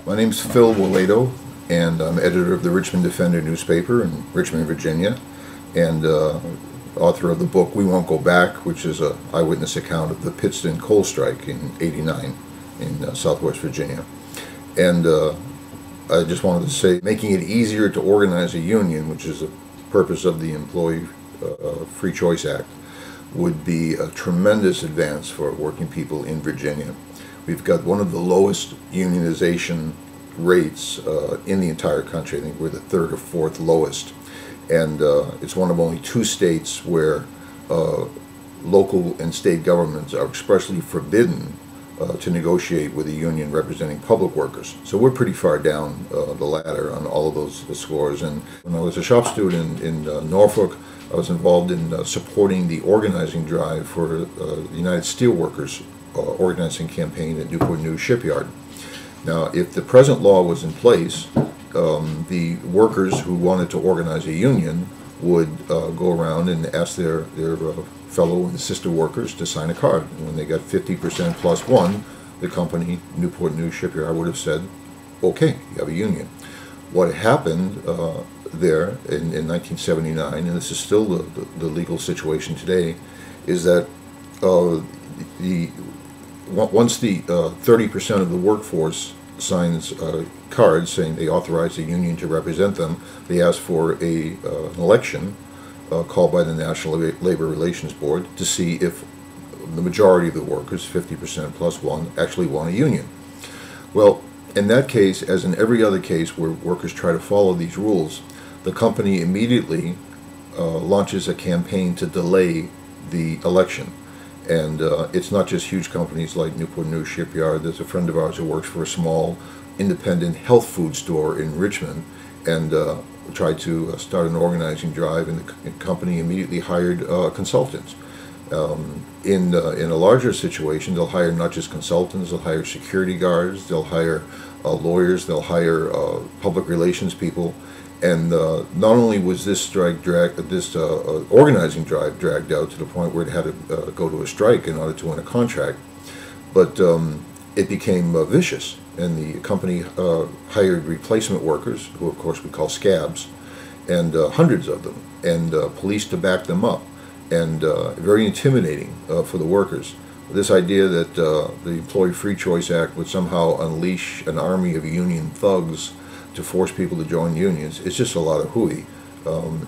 My name's Phil Wilayto, and I'm editor of the Richmond Defender newspaper in Richmond, Virginia, and author of the book We Won't Go Back, which is an eyewitness account of the Pittston Coal Strike in '89 in Southwest Virginia. And I just wanted to say, making it easier to organize a union, which is the purpose of the Employee Free Choice Act, would be a tremendous advance for working people in Virginia. We've got one of the lowest unionization rates in the entire country. I think we're the third or fourth lowest. And it's one of only 2 states where local and state governments are expressly forbidden to negotiate with a union representing public workers. So we're pretty far down the ladder on all of those scores. And when I was a shop student in Norfolk, I was involved in supporting the organizing drive for the United Steelworkers organizing campaign at Newport News Shipyard. Now, if the present law was in place, the workers who wanted to organize a union would go around and ask their fellow and sister workers to sign a card. And when they got 50% plus one, the company, Newport News Shipyard, would have said, okay, you have a union. What happened there in 1979, and this is still the legal situation today, is that once the 30% of the workforce signs cards saying they authorize the union to represent them, they ask for an election called by the National Labor Relations Board to see if the majority of the workers, 50% plus one, actually want a union. Well, in that case, as in every other case where workers try to follow these rules, the company immediately launches a campaign to delay the election. And it's not just huge companies like Newport News Shipyard. There's a friend of ours who works for a small independent health food store in Richmond and tried to start an organizing drive, and the company immediately hired consultants. In a larger situation, they'll hire not just consultants, they'll hire security guards, they'll hire lawyers, they'll hire public relations people. And not only was this strike organizing drive dragged out to the point where it had to go to a strike in order to win a contract, but it became vicious. And the company hired replacement workers, who of course we call scabs, and hundreds of them, and police to back them up, and very intimidating for the workers. This idea that the Employee Free Choice Act would somehow unleash an army of union thugs to force people to join unions, it's just a lot of hooey.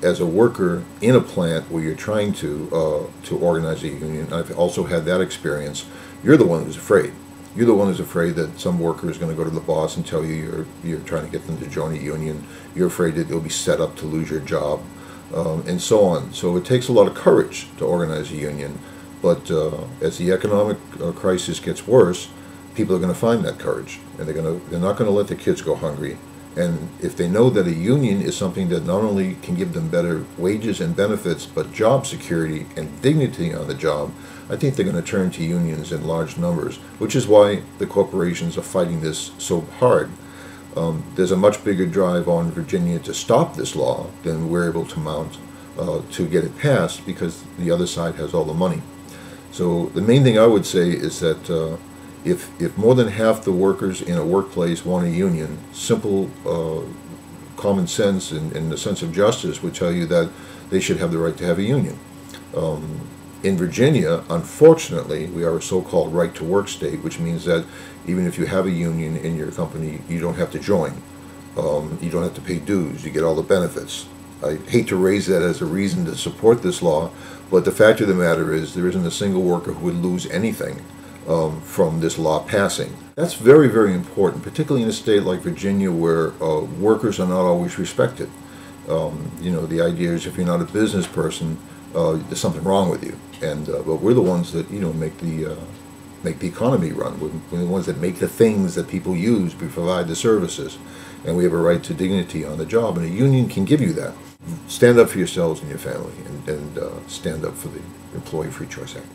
As a worker in a plant where you're trying to organize a union, I've also had that experience, you're the one who's afraid. You're the one who's afraid that some worker is going to go to the boss and tell you you're trying to get them to join a union. You're afraid that you'll be set up to lose your job, and so on. So it takes a lot of courage to organize a union, but as the economic crisis gets worse, people are going to find that courage, and they're not going to let the kids go hungry. And if they know that a union is something that not only can give them better wages and benefits, but job security and dignity on the job, I think they're going to turn to unions in large numbers, which is why the corporations are fighting this so hard. There's a much bigger drive on Virginia to stop this law than we're able to mount to get it passed, because the other side has all the money. So the main thing I would say is that if more than half the workers in a workplace want a union, simple common sense and the sense of justice would tell you that they should have the right to have a union. In Virginia, unfortunately, we are a so-called right-to-work state, which means that even if you have a union in your company, you don't have to join. You don't have to pay dues. You get all the benefits. I hate to raise that as a reason to support this law, but the fact of the matter is there isn't a single worker who would lose anything from this law passing. That's very, very important, particularly in a state like Virginia where workers are not always respected. You know, the idea is if you're not a business person, there's something wrong with you. And but we're the ones that make the economy run. We're the ones that make the things that people use. We provide the services, and we have a right to dignity on the job. And a union can give you that. Stand up for yourselves and your family, and stand up for the Employee Free Choice Act.